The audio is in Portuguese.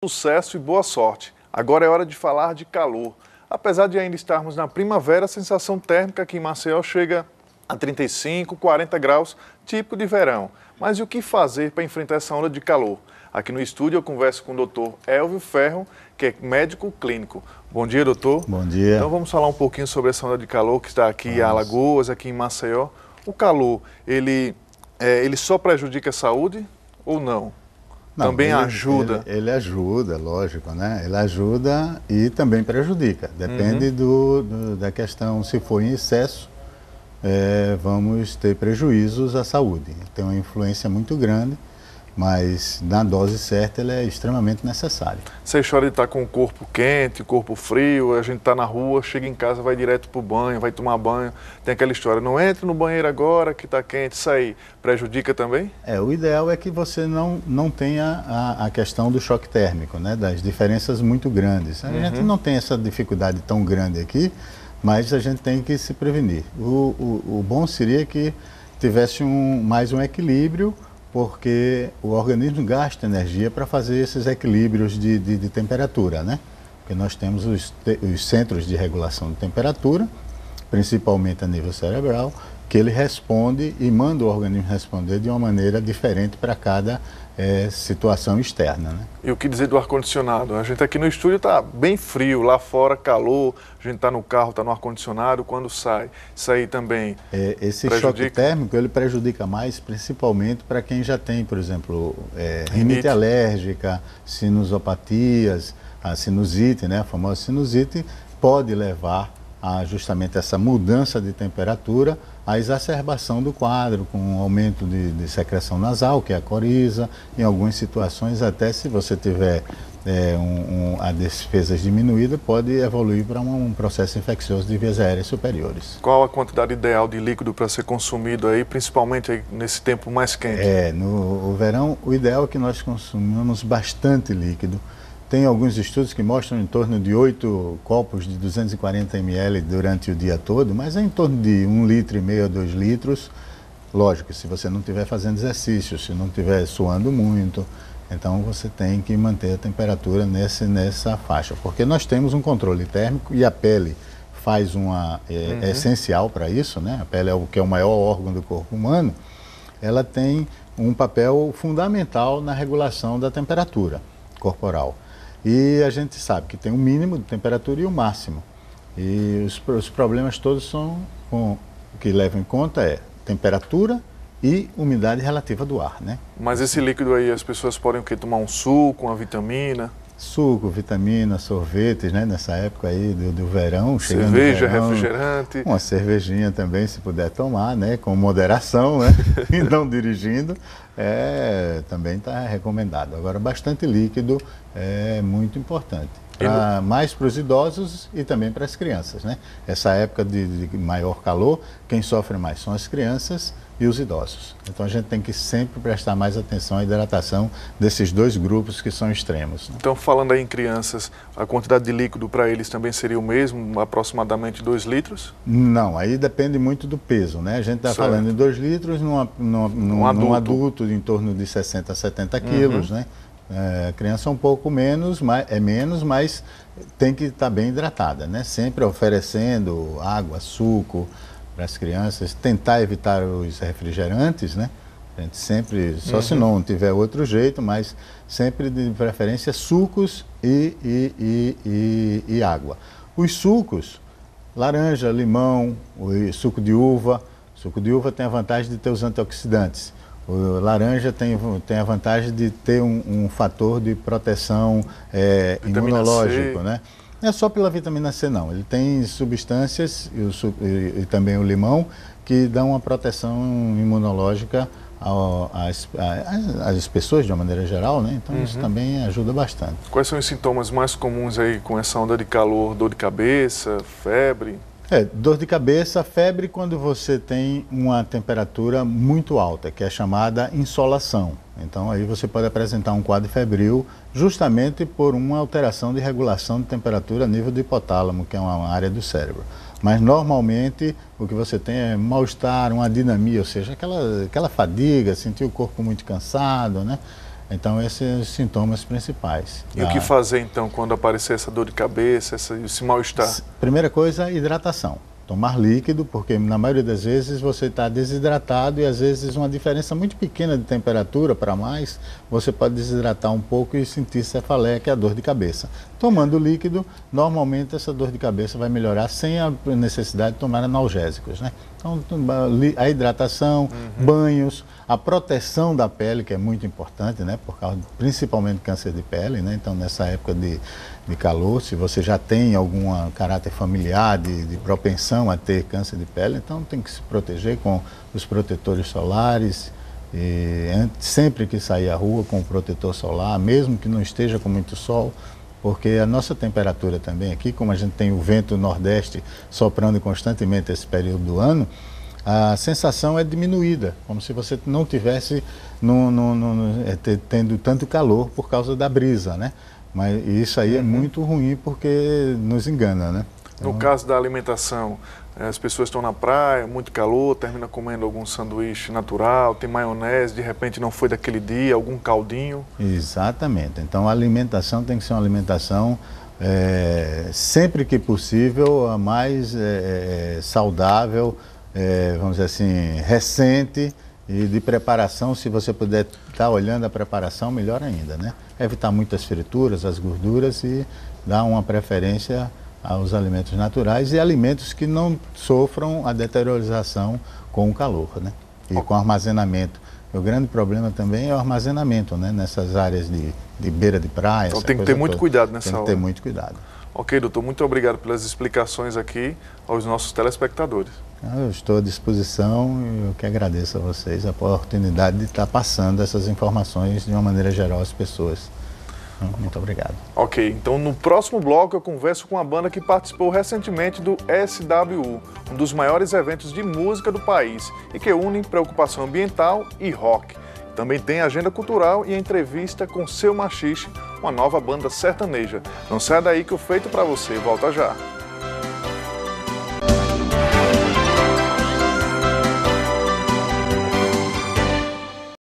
Sucesso e boa sorte. Agora é hora de falar de calor. Apesar de ainda estarmos na primavera, a sensação térmica aqui em Maceió chega a 35, 40 graus, típico de verão. Mas e o que fazer para enfrentar essa onda de calor? Aqui no estúdio eu converso com o Dr. Elvio Ferro, que é médico clínico. Bom dia, doutor. Bom dia. Então vamos falar um pouquinho sobre essa onda de calor que está aqui em Alagoas, aqui em Maceió. O calor, ele só prejudica a saúde ou não? Não, também ajuda? Ele ajuda, lógico, né? Ele ajuda e também prejudica. Depende da questão, se for em excesso, vamos ter prejuízos à saúde. Tem uma influência muito grande, mas na dose certa ele é extremamente necessário. Você chora de estar com o corpo quente, o corpo frio, a gente está na rua, chega em casa, vai direto para o banho, vai tomar banho, tem aquela história, não entre no banheiro agora que está quente, sair, prejudica também? O ideal é que você não tenha a questão do choque térmico, né, das diferenças muito grandes. A gente não tem essa dificuldade tão grande aqui, mas a gente tem que se prevenir. O bom seria que tivesse mais um equilíbrio, porque o organismo gasta energia para fazer esses equilíbrios de temperatura, né? Porque nós temos os centros de regulação de temperatura, principalmente a nível cerebral, que ele responde e manda o organismo responder de uma maneira diferente para cada situação externa, né? E o que dizer do ar-condicionado? A gente aqui no estúdio está bem frio, lá fora calor, a gente está no carro, está no ar-condicionado, quando sai, isso aí também esse prejudica? Choque térmico, ele prejudica mais, principalmente para quem já tem, por exemplo, rinite alérgica, sinusopatias, a sinusite, né, a famosa sinusite, pode levar a justamente essa mudança de temperatura, a exacerbação do quadro, com um aumento de secreção nasal, que é a coriza, em algumas situações até se você tiver a defesa diminuída, pode evoluir para um processo infeccioso de vias aéreas superiores. Qual a quantidade ideal de líquido para ser consumido aí, principalmente aí nesse tempo mais quente? No verão, o ideal é que nós consumamos bastante líquido. Tem alguns estudos que mostram em torno de 8 copos de 240 ml durante o dia todo, mas é em torno de 1,5 litro a 2 litros. Lógico, se você não estiver fazendo exercício, se não estiver suando muito, então você tem que manter a temperatura nessa faixa. Porque nós temos um controle térmico e a pele faz é essencial para isso, né? A pele que é o maior órgão do corpo humano, ela tem um papel fundamental na regulação da temperatura corporal. E a gente sabe que tem um mínimo de temperatura e o máximo. E os problemas todos o que levam em conta temperatura e umidade relativa do ar, né? Mas esse líquido aí, as pessoas podem o quê? Tomar um suco, uma vitamina? Suco, vitamina, sorvetes, né? Nessa época aí do verão, chegando cerveja, verão, refrigerante. Uma cervejinha também, se puder tomar, né? Com moderação, né? E não dirigindo, também está recomendado. Agora, bastante líquido é muito importante. Mais para os idosos e também para as crianças, né? Essa época de maior calor, quem sofre mais são as crianças e os idosos. Então a gente tem que sempre prestar mais atenção à hidratação desses dois grupos que são extremos, né? Então, falando aí em crianças, a quantidade de líquido para eles também seria o mesmo, aproximadamente 2 litros? Não, aí depende muito do peso, né? A gente está falando em 2 litros num adulto em torno de 60 a 70 quilos, né? A criança é um pouco menos, mas tem que estar bem hidratada, né? Sempre oferecendo água, suco para as crianças, tentar evitar os refrigerantes, né? A gente sempre, só se não tiver outro jeito, mas sempre de preferência sucos e água. Os sucos, laranja, limão, suco de uva. O suco de uva tem a vantagem de ter os antioxidantes. O laranja tem a vantagem de ter um fator de proteção imunológico, né? Não é só pela vitamina C, não. Ele tem substâncias, e também o limão, que dão uma proteção imunológica às pessoas, de uma maneira geral, né? Então isso também ajuda bastante. Quais são os sintomas mais comuns aí com essa onda de calor? Dor de cabeça, febre? Dor de cabeça, febre quando você tem uma temperatura muito alta, que é chamada insolação. Então aí você pode apresentar um quadro febril justamente por uma alteração de regulação de temperatura a nível do hipotálamo, que é uma área do cérebro. Mas normalmente o que você tem é mal-estar, uma dinamia, ou seja, aquela fadiga, sentir o corpo muito cansado, né? Então, esses são os sintomas principais. E o que fazer, então, quando aparecer essa dor de cabeça, esse mal-estar? Primeira coisa, hidratação. Tomar líquido, porque na maioria das vezes você está desidratado e às vezes uma diferença muito pequena de temperatura para mais, você pode desidratar um pouco e sentir cefaleia, que é a dor de cabeça. Tomando líquido, normalmente essa dor de cabeça vai melhorar sem a necessidade de tomar analgésicos, né? Então, a hidratação, banhos, a proteção da pele, que é muito importante, né? Por causa, principalmente do câncer de pele, né? Então, nessa época de calor, se você já tem algum caráter familiar de propensão a ter câncer de pele, então tem que se proteger com os protetores solares, e sempre que sair à rua com o protetor solar, mesmo que não esteja com muito sol, porque a nossa temperatura também aqui, como a gente tem o vento nordeste soprando constantemente esse período do ano, a sensação é diminuída, como se você não tivesse tendo tanto calor por causa da brisa, né? Mas isso aí é muito ruim porque nos engana, né? No caso da alimentação, as pessoas estão na praia, muito calor, termina comendo algum sanduíche natural, tem maionese, de repente não foi daquele dia, algum caldinho. Exatamente. Então a alimentação tem que ser uma alimentação sempre que possível, a mais saudável, vamos dizer assim, recente e de preparação. Se você puder estar olhando a preparação, melhor ainda, né? Evitar muitas frituras, as gorduras e dar uma preferência aos alimentos naturais e alimentos que não sofram a deteriorização com o calor, né? E com armazenamento. O grande problema também é o armazenamento, né? Nessas áreas de beira de praia. Então tem que ter muito cuidado nessa hora. Tem que ter muito cuidado. Ok, doutor, muito obrigado pelas explicações aqui aos nossos telespectadores. Eu estou à disposição e eu que agradeço a vocês a oportunidade de estar passando essas informações de uma maneira geral às pessoas. Muito obrigado. Ok, então no próximo bloco eu converso com a banda que participou recentemente do SWU, um dos maiores eventos de música do país e que une preocupação ambiental e rock. Também tem agenda cultural e a entrevista com Seu Machixe, uma nova banda sertaneja. Não saia daí que o Feito Pra Você volta já.